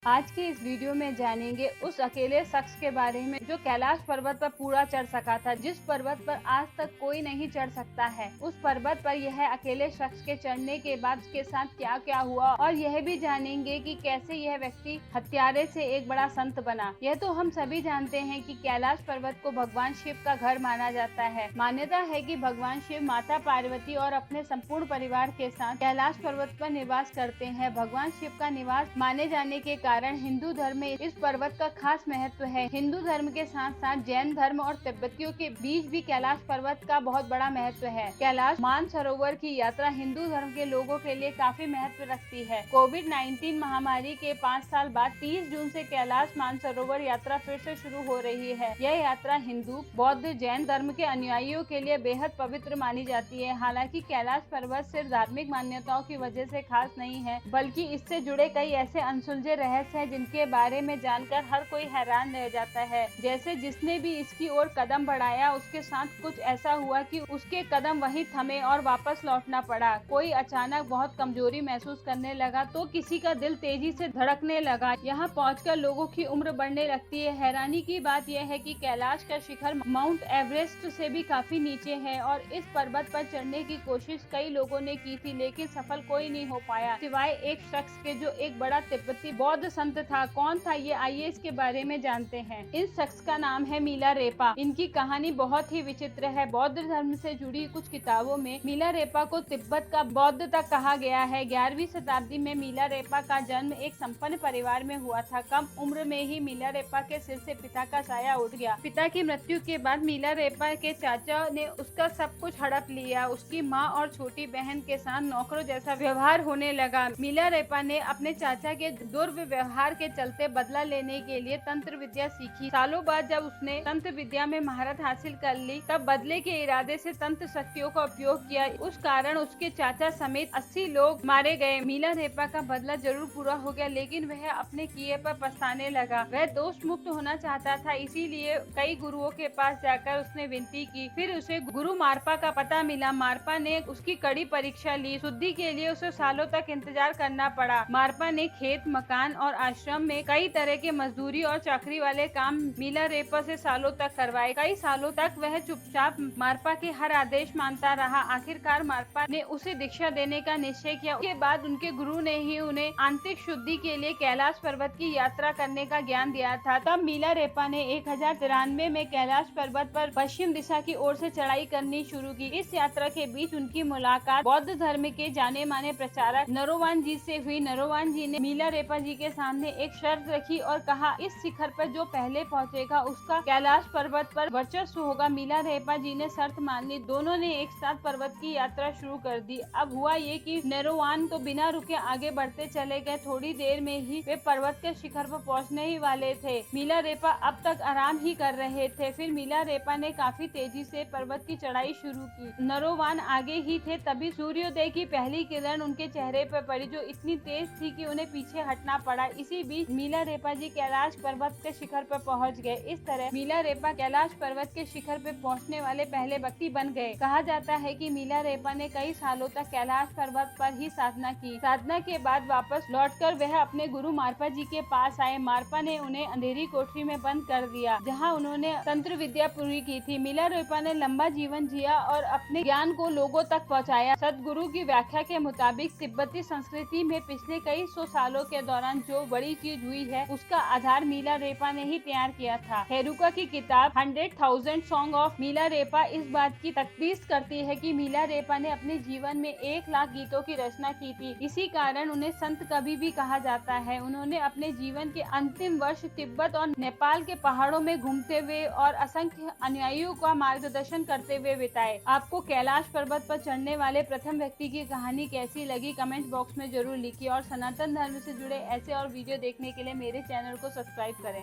आज के इस वीडियो में जानेंगे उस अकेले शख्स के बारे में जो कैलाश पर्वत पर पूरा चढ़ सका था, जिस पर्वत पर आज तक कोई नहीं चढ़ सकता है। उस पर्वत पर यह अकेले शख्स के चढ़ने के बाद उसके साथ क्या क्या हुआ और यह भी जानेंगे कि कैसे यह व्यक्ति हत्यारे से एक बड़ा संत बना। यह तो हम सभी जानते हैं कि कैलाश पर्वत को भगवान शिव का घर माना जाता है। मान्यता है कि भगवान शिव माता पार्वती और अपने संपूर्ण परिवार के साथ कैलाश पर्वत पर निवास करते हैं। भगवान शिव का निवास माने जाने के कारण हिंदू धर्म में इस पर्वत का खास महत्व है। हिंदू धर्म के साथ साथ जैन धर्म और तिब्बतियों के बीच भी कैलाश पर्वत का बहुत बड़ा महत्व है। कैलाश मानसरोवर की यात्रा हिंदू धर्म के लोगों के लिए काफी महत्व रखती है। कोविड-19 महामारी के 5 साल बाद 30 जून से कैलाश मानसरोवर यात्रा फिर से शुरू हो रही है। यह यात्रा हिंदू, बौद्ध, जैन धर्म के अनुयायियों के लिए बेहद पवित्र मानी जाती है। हालांकि कैलाश पर्वत सिर्फ धार्मिक मान्यताओं की वजह से खास नहीं है, बल्कि इससे जुड़े कई ऐसे अनसुलझे रहस्य है जिनके बारे में जानकर हर कोई हैरान रह जाता है। जैसे जिसने भी इसकी ओर कदम बढ़ाया उसके साथ कुछ ऐसा हुआ कि उसके कदम वहीं थमे और वापस लौटना पड़ा। कोई अचानक बहुत कमजोरी महसूस करने लगा तो किसी का दिल तेजी से धड़कने लगा। यहाँ पहुंचकर लोगों की उम्र बढ़ने लगती है। हैरानी की बात यह है कि कैलाश का शिखर माउंट एवरेस्ट से भी काफी नीचे है और इस पर्वत पर चढ़ने की कोशिश कई लोगों ने की थी, लेकिन सफल कोई नहीं हो पाया सिवाय एक शख्स के जो एक बड़ा तिब्बती बौद्ध संत था। कौन था ये, आइए इसके बारे में जानते हैं। इस शख्स का नाम है मिलारेपा। इनकी कहानी बहुत ही विचित्र है। बौद्ध धर्म से जुड़ी कुछ किताबों में मिलारेपा को तिब्बत का बौद्ध तक कहा गया है। 11वीं शताब्दी में मिलारेपा का जन्म एक संपन्न परिवार में हुआ था। कम उम्र में ही मिलारेपा के सिर से पिता का साया उठ गया। पिता की मृत्यु के बाद मिलारेपा के चाचा ने उसका सब कुछ हड़प लिया। उसकी माँ और छोटी बहन के साथ नौकरों जैसा व्यवहार होने लगा। मिलारेपा ने अपने चाचा के दुर्व्यवहार के चलते बदला लेने के लिए तंत्र विद्या सीखी। सालों बाद जब उसने तंत्र विद्या में महारत हासिल कर ली, तब बदले के इरादे से तंत्र शक्तियों का उपयोग किया। उस कारण उसके चाचा समेत 80 लोग मारे गए। मिलारेपा का बदला जरूर पूरा हो गया, लेकिन वह अपने किए पर पछताने लगा। वह दोष मुक्त होना चाहता था, इसीलिए कई गुरुओं के पास जाकर उसने विनती की। फिर उसे गुरु मारपा का पता मिला। मारपा ने उसकी कड़ी परीक्षा ली। शुद्धि के लिए उसे सालों तक इंतजार करना पड़ा। मारपा ने खेत, मकान और आश्रम में कई तरह के मजदूरी और चाकरी वाले काम मिलारेपा से सालों तक करवाए। कई सालों तक वह चुपचाप मारपा के हर आदेश मानता रहा। आखिरकार मारपा ने उसे दीक्षा देने का निश्चय किया। उसके बाद उनके गुरु ने ही उन्हें आंतरिक शुद्धि के लिए कैलाश पर्वत की यात्रा करने का ज्ञान दिया था। तब मिलारेपा ने 1093 में कैलाश पर्वत पर पश्चिम दिशा की ओर से चढ़ाई करनी शुरू की। इस यात्रा के बीच उनकी मुलाकात बौद्ध धर्म के जाने माने प्रचारक नरोवान जी से हुई। नरोवान जी ने मिलारेपा जी के सामने एक शर्त रखी और कहा, इस शिखर पर जो पहले पहुंचेगा उसका कैलाश पर्वत पर वर्चस्व होगा। मिलारेपा जी ने शर्त मान ली। दोनों ने एक साथ पर्वत की यात्रा शुरू कर दी। अब हुआ ये कि नरोवान तो बिना रुके आगे बढ़ते चले गए। थोड़ी देर में ही वे पर्वत के शिखर पर पहुंचने ही वाले थे। मिलारेपा अब तक आराम ही कर रहे थे। फिर मिलारेपा ने काफी तेजी से पर्वत की चढ़ाई शुरू की। नरोवान आगे ही थे, तभी सूर्योदय की पहली किरण उनके चेहरे पर पड़ी, जो इतनी तेज थी कि उन्हें पीछे हटना पड़ा। इसी बीच मिलारेपा जी कैलाश पर्वत के शिखर पर पहुंच गए। इस तरह मिलारेपा कैलाश पर्वत के शिखर पर पहुंचने वाले पहले व्यक्ति बन गए। कहा जाता है कि मिलारेपा ने कई सालों तक कैलाश पर्वत पर ही साधना की। साधना के बाद वापस लौटकर वह अपने गुरु मारपा जी के पास आए। मारपा ने उन्हें अंधेरी कोठरी में बंद कर दिया, जहाँ उन्होंने तंत्र विद्या पूरी की थी। मिलारेपा ने लंबा जीवन जिया और अपने ज्ञान को लोगों तक पहुँचाया। सदगुरु की व्याख्या के मुताबिक तिब्बती संस्कृति में पिछले कई सौ सालों के दौरान जो बड़ी चीज हुई है, उसका आधार मिलारेपा ने ही तैयार किया था। हेरुका की किताब 100,000 सॉन्ग ऑफ मिलारेपा इस बात की तकदीस करती है कि मिलारेपा ने अपने जीवन में 1 लाख गीतों की रचना की थी। इसी कारण उन्हें संत कवि भी कहा जाता है। उन्होंने अपने जीवन के अंतिम वर्ष तिब्बत और नेपाल के पहाड़ों में घूमते हुए और असंख्य अनुयायियों का मार्गदर्शन करते हुए बिताए। आपको कैलाश पर्वत पर चढ़ने वाले प्रथम व्यक्ति की कहानी कैसी लगी, कमेंट बॉक्स में जरूर लिखिए और सनातन धर्म से जुड़े ऐसे और वीडियो देखने के लिए मेरे चैनल को सब्सक्राइब करें।